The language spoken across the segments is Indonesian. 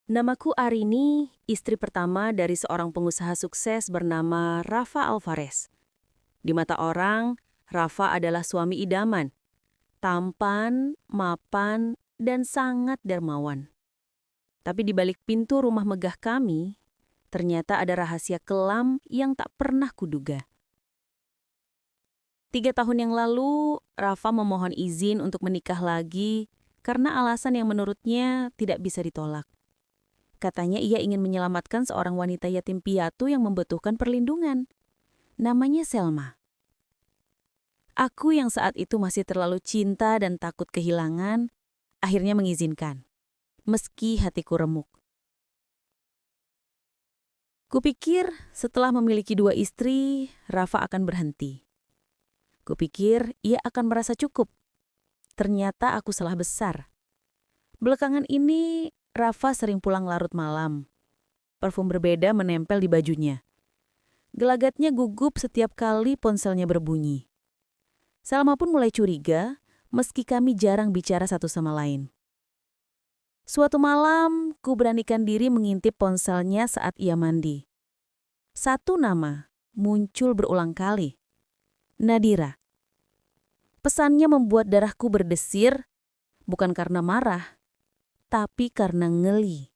Namaku Arini, istri pertama dari seorang pengusaha sukses bernama Rafa Alvarez. Di mata orang, Rafa adalah suami idaman, tampan, mapan, dan sangat dermawan. Tapi di balik pintu rumah megah kami, ternyata ada rahasia kelam yang tak pernah kuduga. 3 tahun yang lalu, Rafa memohon izin untuk menikah lagi karena alasan yang menurutnya tidak bisa ditolak. Katanya ia ingin menyelamatkan seorang wanita yatim piatu yang membutuhkan perlindungan. Namanya Selma. Aku yang saat itu masih terlalu cinta dan takut kehilangan, akhirnya mengizinkan. Meski hatiku remuk. Kupikir setelah memiliki 2 istri, Rafa akan berhenti. Kupikir ia akan merasa cukup. Ternyata aku salah besar. Belakangan ini, Rafa sering pulang larut malam. Parfum berbeda menempel di bajunya. Gelagatnya gugup setiap kali ponselnya berbunyi. Salma pun mulai curiga, meski kami jarang bicara satu sama lain. Suatu malam, ku beranikan diri mengintip ponselnya saat ia mandi. Satu nama muncul berulang kali. Nadira. Pesannya membuat darahku berdesir, bukan karena marah, tapi karena ngeli.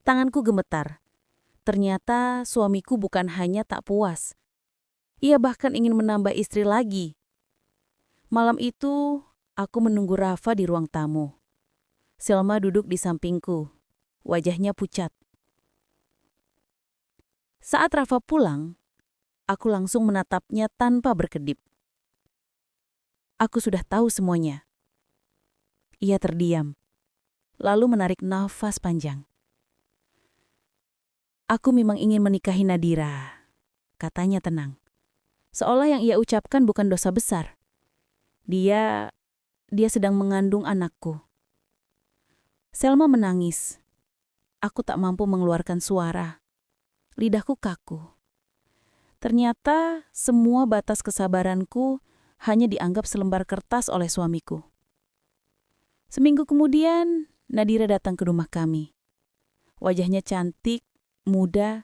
Tanganku gemetar. Ternyata suamiku bukan hanya tak puas. Ia bahkan ingin menambah istri lagi. Malam itu, aku menunggu Rafa di ruang tamu. Selma duduk di sampingku. Wajahnya pucat. Saat Rafa pulang, aku langsung menatapnya tanpa berkedip. Aku sudah tahu semuanya. Ia terdiam, lalu menarik nafas panjang. Aku memang ingin menikahi Nadira, katanya tenang. Seolah yang ia ucapkan bukan dosa besar. Dia sedang mengandung anakku. Selma menangis. Aku tak mampu mengeluarkan suara. Lidahku kaku. Ternyata semua batas kesabaranku hanya dianggap selembar kertas oleh suamiku. Seminggu kemudian, Nadira datang ke rumah kami. Wajahnya cantik, muda,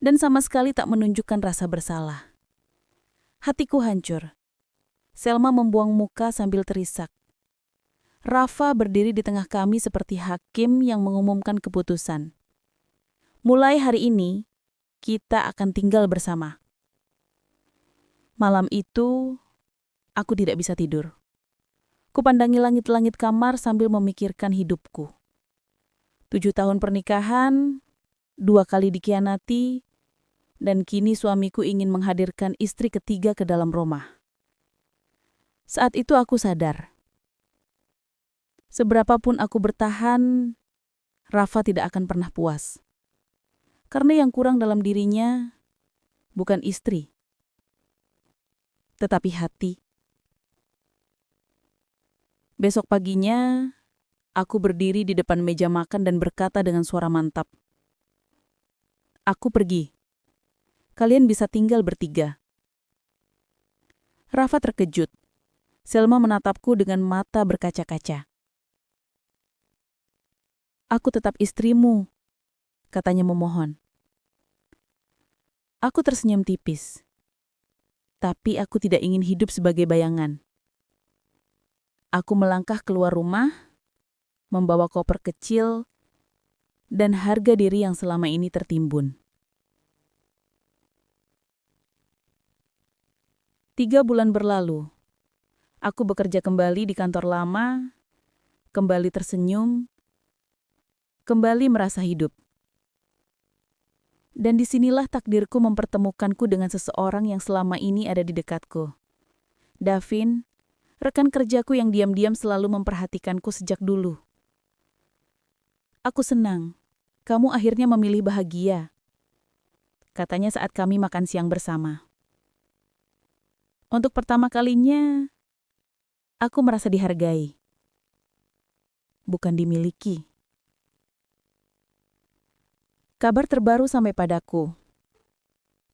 dan sama sekali tak menunjukkan rasa bersalah. Hatiku hancur. Selma membuang muka sambil terisak. Rafa berdiri di tengah kami seperti hakim yang mengumumkan keputusan. Mulai hari ini, kita akan tinggal bersama. Malam itu, aku tidak bisa tidur. Kupandangi langit-langit kamar sambil memikirkan hidupku. 7 tahun pernikahan, 2 kali dikhianati, dan kini suamiku ingin menghadirkan istri ketiga ke dalam rumah. Saat itu aku sadar. Seberapapun aku bertahan, Rafa tidak akan pernah puas. Karena yang kurang dalam dirinya bukan istri, tetapi hati. Besok paginya, aku berdiri di depan meja makan dan berkata dengan suara mantap. Aku pergi. Kalian bisa tinggal bertiga. Rafa terkejut. Selma menatapku dengan mata berkaca-kaca. Aku tetap istrimu, katanya memohon. Aku tersenyum tipis. Tapi aku tidak ingin hidup sebagai bayangan. Aku melangkah keluar rumah, membawa koper kecil, dan harga diri yang selama ini tertimbun. 3 bulan berlalu. Aku bekerja kembali di kantor lama, kembali tersenyum, kembali merasa hidup. Dan disinilah takdirku mempertemukanku dengan seseorang yang selama ini ada di dekatku. Davin, rekan kerjaku yang diam-diam selalu memperhatikanku sejak dulu. Aku senang, kamu akhirnya memilih bahagia, katanya saat kami makan siang bersama. Untuk pertama kalinya, aku merasa dihargai, bukan dimiliki. Kabar terbaru sampai padaku.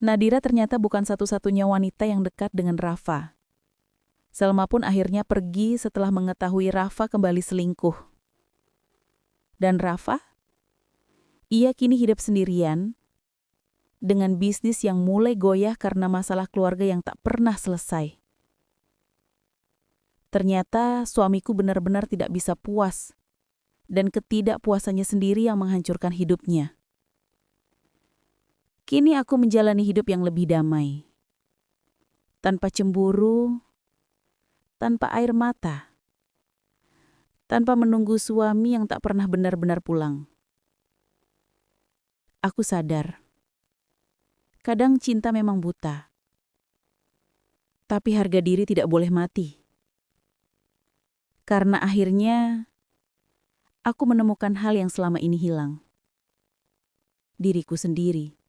Nadira ternyata bukan satu-satunya wanita yang dekat dengan Rafa. Selma pun akhirnya pergi setelah mengetahui Rafa kembali selingkuh. Dan Rafa Ia kini hidup sendirian, dengan bisnis yang mulai goyah karena masalah keluarga yang tak pernah selesai. Ternyata suamiku benar-benar tidak bisa puas, dan ketidakpuasannya sendiri yang menghancurkan hidupnya. Kini aku menjalani hidup yang lebih damai. Tanpa cemburu, tanpa air mata, tanpa menunggu suami yang tak pernah benar-benar pulang. Aku sadar, kadang cinta memang buta, tapi harga diri tidak boleh mati. Karena akhirnya, aku menemukan hal yang selama ini hilang. Diriku sendiri.